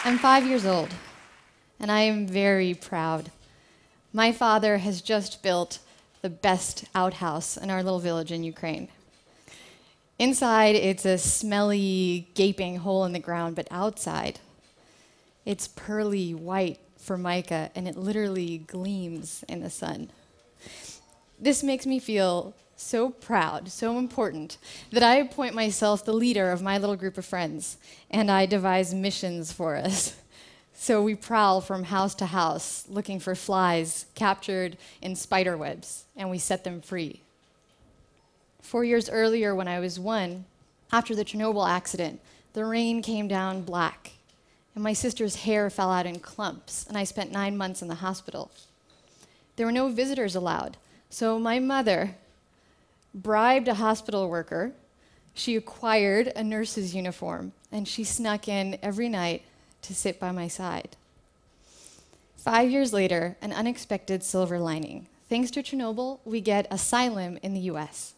I'm 5 years old, and I am very proud. My father has just built the best outhouse in our little village in Ukraine. Inside, it's a smelly, gaping hole in the ground, but outside, it's pearly white formica, and it literally gleams in the sun. This makes me feel so proud, so important, that I appoint myself the leader of my little group of friends, and I devise missions for us. So we prowl from house to house, looking for flies captured in spider webs, and we set them free. 4 years earlier, when I was 1, after the Chernobyl accident, the rain came down black, and my sister's hair fell out in clumps, and I spent 9 months in the hospital. There were no visitors allowed, so my mother bribed a hospital worker, she acquired a nurse's uniform, and she snuck in every night to sit by my side. 5 years later, an unexpected silver lining. Thanks to Chernobyl, we get asylum in the US.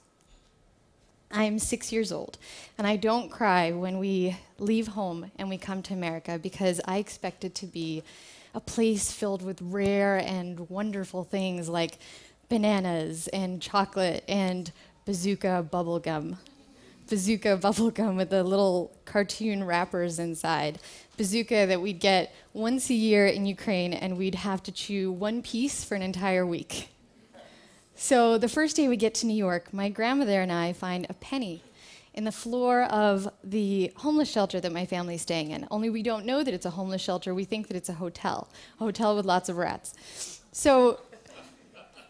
I'm 6 years old, and I don't cry when we leave home and we come to America because I expect it to be a place filled with rare and wonderful things like bananas and chocolate and bazooka bubblegum. Bazooka bubblegum with the little cartoon wrappers inside. Bazooka that we'd get once a year in Ukraine, and we'd have to chew one piece for an entire week. So the first day we get to New York, my grandmother and I find a penny in the floor of the homeless shelter that my family's staying in. Only we don't know that it's a homeless shelter. We think that it's a hotel with lots of rats. So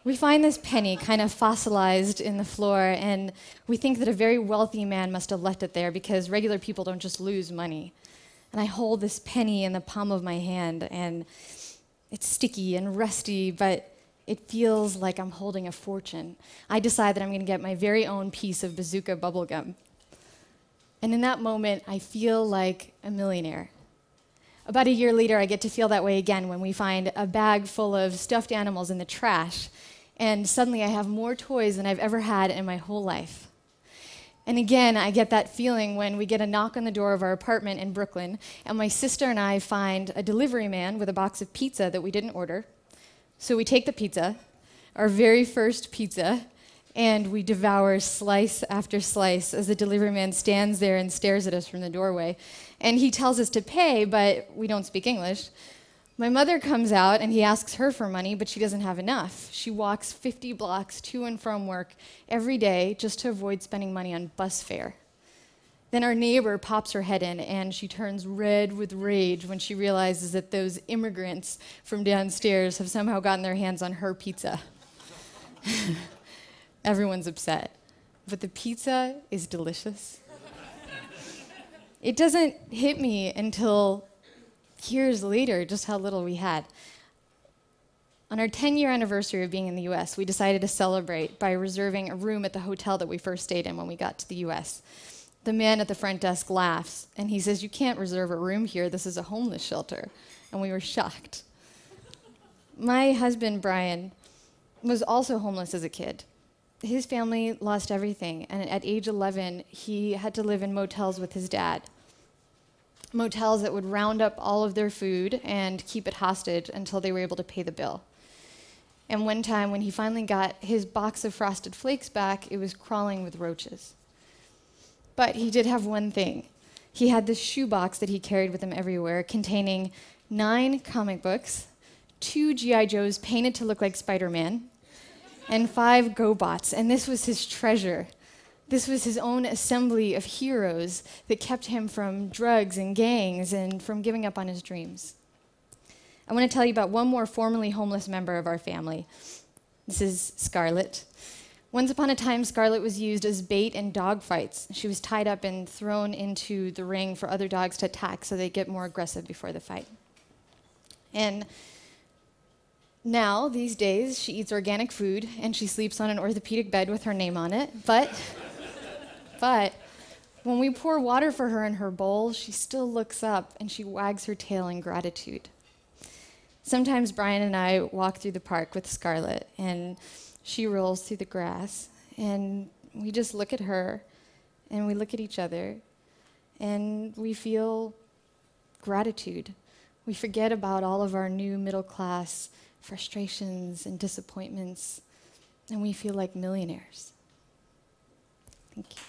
we find this penny kind of fossilized in the floor, and we think that a very wealthy man must have left it there because regular people don't just lose money. And I hold this penny in the palm of my hand, and it's sticky and rusty, but it feels like I'm holding a fortune. I decide that I'm going to get my very own piece of bazooka bubblegum. And in that moment, I feel like a millionaire. About a year later, I get to feel that way again when we find a bag full of stuffed animals in the trash, and suddenly I have more toys than I've ever had in my whole life. And again, I get that feeling when we get a knock on the door of our apartment in Brooklyn, and my sister and I find a delivery man with a box of pizza that we didn't order. So we take the pizza, our very first pizza, and we devour slice after slice as the delivery man stands there and stares at us from the doorway. And he tells us to pay, but we don't speak English. My mother comes out, and he asks her for money, but she doesn't have enough. She walks 50 blocks to and from work every day just to avoid spending money on bus fare. Then our neighbor pops her head in, and she turns red with rage when she realizes that those immigrants from downstairs have somehow gotten their hands on her pizza. Everyone's upset, but the pizza is delicious. It doesn't hit me until years later just how little we had. On our 10-year anniversary of being in the US, we decided to celebrate by reserving a room at the hotel that we first stayed in when we got to the US. The man at the front desk laughs, and he says, "You can't reserve a room here. This is a homeless shelter." And we were shocked. My husband, Brian, was also homeless as a kid. His family lost everything, and at age 11, he had to live in motels with his dad. Motels that would round up all of their food and keep it hostage until they were able to pay the bill. And one time, when he finally got his box of Frosted Flakes back, it was crawling with roaches. But he did have one thing. He had this shoebox that he carried with him everywhere, containing 9 comic books, 2 G.I. Joes painted to look like Spider-Man, and 5 GoBots, and this was his treasure. This was his own assembly of heroes that kept him from drugs and gangs and from giving up on his dreams. I want to tell you about one more formerly homeless member of our family. This is Scarlett. Once upon a time, Scarlett was used as bait in dog fights. She was tied up and thrown into the ring for other dogs to attack so they'd get more aggressive before the fight. And now, these days, she eats organic food and she sleeps on an orthopedic bed with her name on it. But when we pour water for her in her bowl, she still looks up and she wags her tail in gratitude. Sometimes Brian and I walk through the park with Scarlett, and she rolls through the grass, and we just look at her, and we look at each other, and we feel gratitude We forget about all of our new middle class frustrations and disappointments, and we feel like millionaires. Thank you.